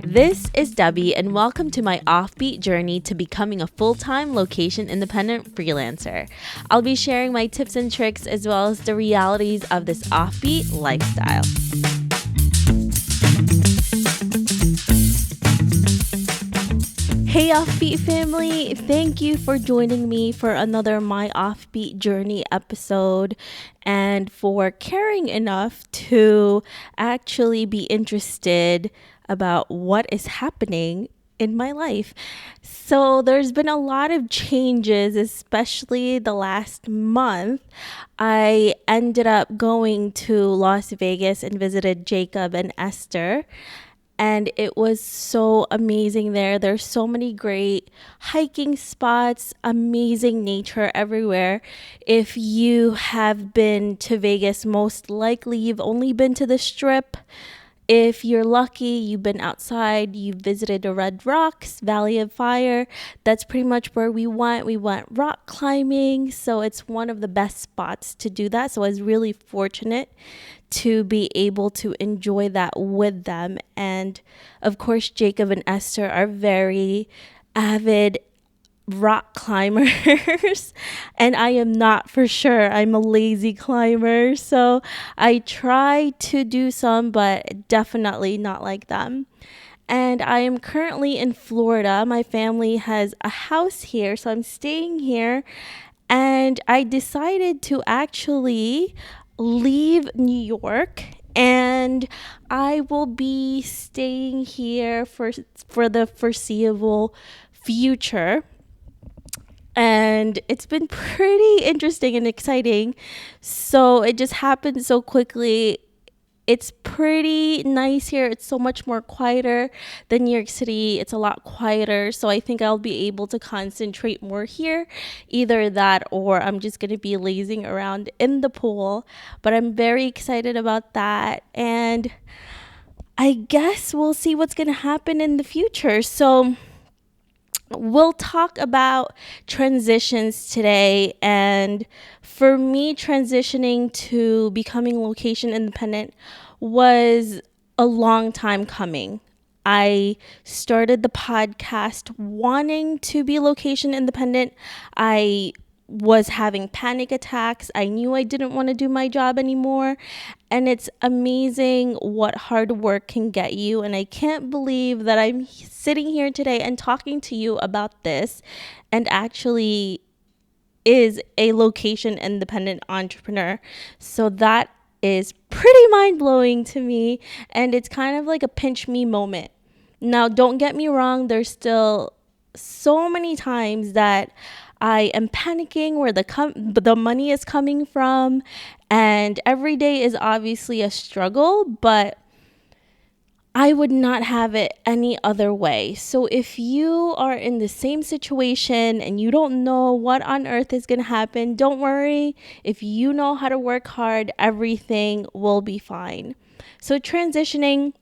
This is Debbie, and welcome to my offbeat journey to becoming a full-time location-independent freelancer. I'll be sharing my tips and tricks as well as the realities of this offbeat lifestyle. Hey Offbeat family, thank you for joining me for another My Offbeat Journey episode and for caring enough to actually be interested about what is happening in my life. So there's been a lot of changes, especially the last month. I ended up going to Las Vegas and visited Jacob and Esther. And it was so amazing there. There's so many great hiking spots, amazing nature everywhere. If you have been to Vegas, most likely you've only been to the Strip. If you're lucky, you've been outside, you visited the Red Rocks, Valley of Fire. That's pretty much where we went. We went rock climbing, so it's one of the best spots to do that. So I was really fortunate to be able to enjoy that with them. And of course, Jacob and Esther are very avid rock climbers and I am not, for sure. I'm a lazy climber, so I try to do some, but definitely not like them. And I am currently in Florida. My family has a house here, so I'm staying here, and I decided to actually leave New York, and I will be staying here for the foreseeable future. And it's been pretty interesting and exciting. So it just happened so quickly. It's pretty nice here. It's so much more quieter than New York City. It's a lot quieter. So I think I'll be able to concentrate more here. Either that or I'm just going to be lazing around in the pool. But I'm very excited about that. And I guess we'll see what's going to happen in the future. So we'll talk about transitions today. And for me, transitioning to becoming location independent was a long time coming. I started the podcast wanting to be location independent. I was having panic attacks. I knew I didn't want to do my job anymore. And it's amazing what hard work can get you. And I can't believe that I'm sitting here today and talking to you about this and actually is a location independent entrepreneur. So that is pretty mind-blowing to me. And it's kind of like a pinch me moment. Now, don't get me wrong. There's still so many times that I am panicking where the money is coming from, and every day is obviously a struggle, but I would not have it any other way. So if you are in the same situation and you don't know what on earth is going to happen, don't worry. If you know how to work hard, everything will be fine. So transitioning,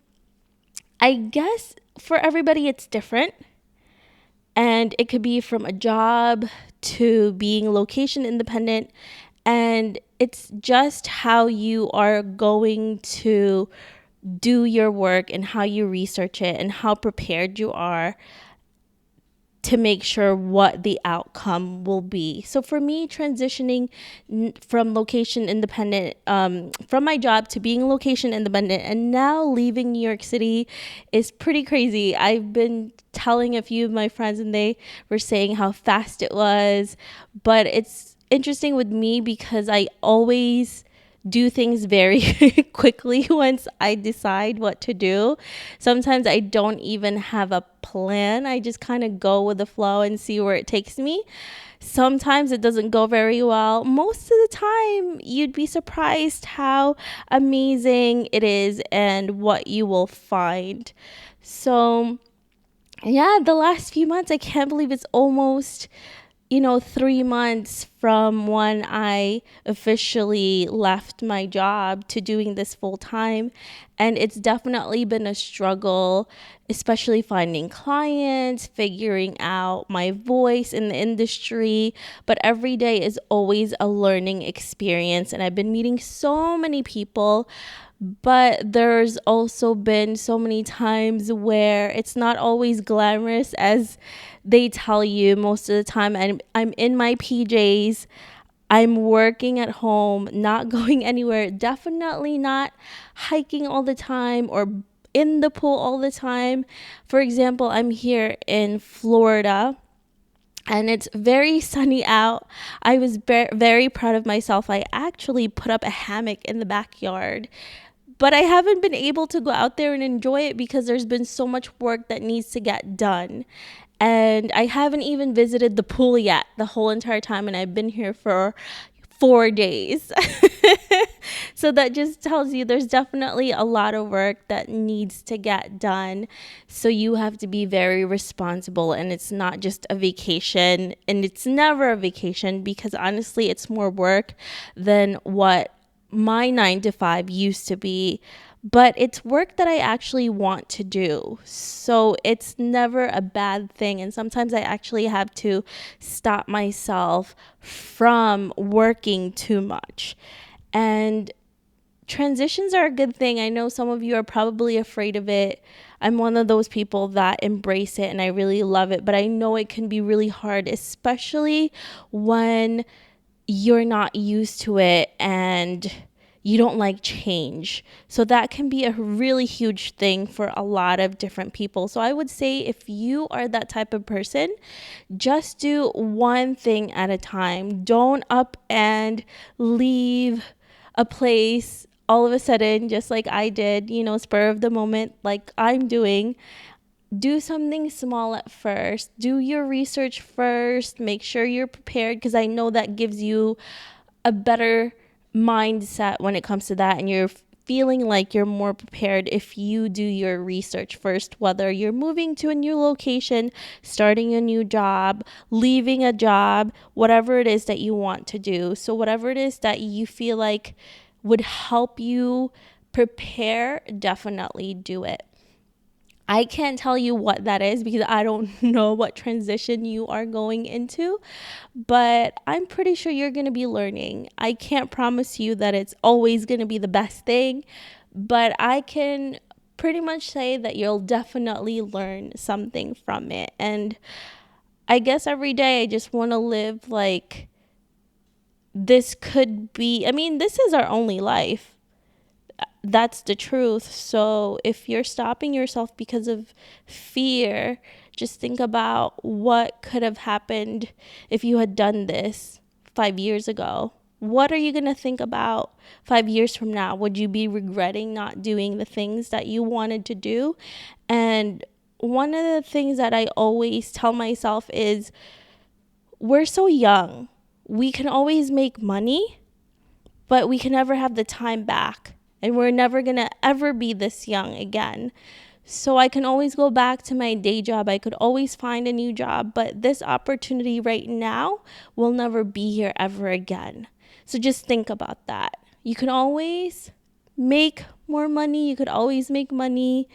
I guess for everybody it's different. And it could be from a job to being location independent. And it's just how you are going to do your work and how you research it and how prepared you are to make sure what the outcome will be. So for me, transitioning from location independent, from my job to being location independent and now leaving New York City is pretty crazy. I've been telling a few of my friends and they were saying how fast it was, but it's interesting with me because I always do things very quickly once I decide what to do. Sometimes I don't even have a plan. I just kind of go with the flow and see where it takes me. Sometimes it doesn't go very well. Most of the time, you'd be surprised how amazing it is and what you will find. So, yeah, the last few months, I can't believe it's almost 3 months from when I officially left my job to doing this full time. And it's definitely been a struggle, especially finding clients, figuring out my voice in the industry. But every day is always a learning experience. And I've been meeting so many people, but there's also been so many times where it's not always glamorous as they tell you. Most of the time I'm in my PJs, I'm working at home, not going anywhere, definitely not hiking all the time or in the pool all the time. For example, I'm here in Florida and it's very sunny out. I was very proud of myself. I actually put up a hammock in the backyard, but I haven't been able to go out there and enjoy it because there's been so much work that needs to get done. And I haven't even visited the pool yet the whole entire time. And I've been here for 4 days. So that just tells you there's definitely a lot of work that needs to get done. So you have to be very responsible, and it's not just a vacation, and it's never a vacation because honestly, it's more work than what my 9 to 5 used to be, but it's work that I actually want to do. So it's never a bad thing. And sometimes I actually have to stop myself from working too much. And transitions are a good thing. I know some of you are probably afraid of it. I'm one of those people that embrace it and I really love it, but I know it can be really hard, especially when you're not used to it and you don't like change. So that can be a really huge thing for a lot of different people. So I would say if you are that type of person, just do one thing at a time. Don't up and leave a place all of a sudden, just like I did, spur of the moment, like I'm doing. Do something small at first. Do your research first. Make sure you're prepared because I know that gives you a better mindset when it comes to that. And you're feeling like you're more prepared if you do your research first, whether you're moving to a new location, starting a new job, leaving a job, whatever it is that you want to do. So whatever it is that you feel like would help you prepare, definitely do it. I can't tell you what that is because I don't know what transition you are going into, but I'm pretty sure you're going to be learning. I can't promise you that it's always going to be the best thing, but I can pretty much say that you'll definitely learn something from it. And I guess every day I just want to live like this could be, this is our only life. That's the truth. So if you're stopping yourself because of fear, just think about what could have happened if you had done this 5 years ago. What are you going to think about 5 years from now? Would you be regretting not doing the things that you wanted to do? And one of the things that I always tell myself is we're so young. We can always make money, but we can never have the time back. And we're never going to ever be this young again. So I can always go back to my day job. I could always find a new job. But this opportunity right now will never be here ever again. So just think about that. You can always make more money. You could always make money.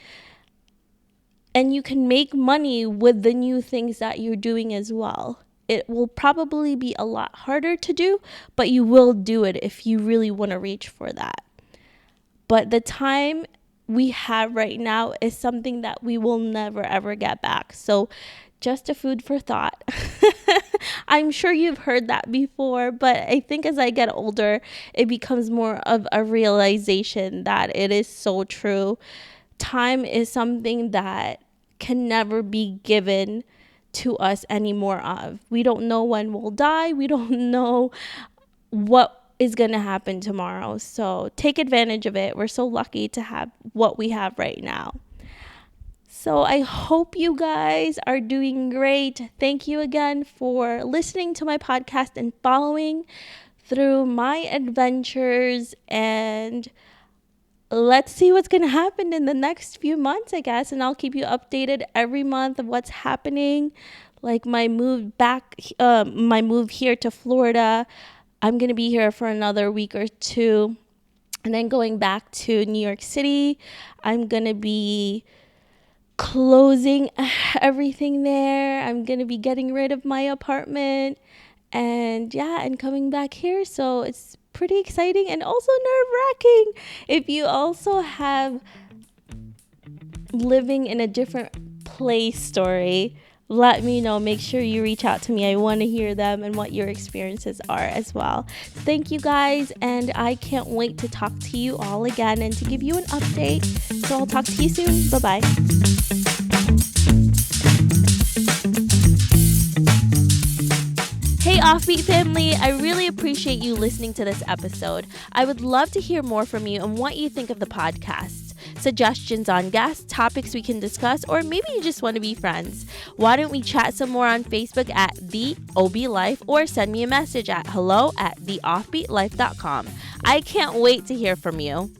And you can make money with the new things that you're doing as well. It will probably be a lot harder to do, but you will do it if you really want to reach for that. But the time we have right now is something that we will never, ever get back. So just a food for thought. I'm sure you've heard that before, but I think as I get older, it becomes more of a realization that it is so true. Time is something that can never be given to us anymore of. We don't know when we'll die. We don't know what is going to happen tomorrow. So take advantage of it. We're so lucky to have what we have right now. So I hope you guys are doing great. Thank you again for listening to my podcast and following through my adventures. And let's see what's going to happen in the next few months, I guess. And I'll keep you updated every month of what's happening. like my move here to Florida. I'm going to be here for another week or two. And then going back to New York City, I'm going to be closing everything there. I'm going to be getting rid of my apartment and coming back here. So it's pretty exciting and also nerve-wracking. If you also have living in a different place story, let me know. Make sure you reach out to me. I want to hear them and what your experiences are as well. Thank you guys, and I can't wait to talk to you all again and to give you an update. So I'll talk to you soon. Bye-bye. Hey Offbeat family, I really appreciate you listening to this episode. I would love to hear more from you and what you think of the podcast. Suggestions on guests, topics we can discuss, or maybe you just want to be friends. Why don't we chat some more on Facebook at The OB Life, or send me a message at hello@theoffbeatlife.com. I can't wait to hear from you.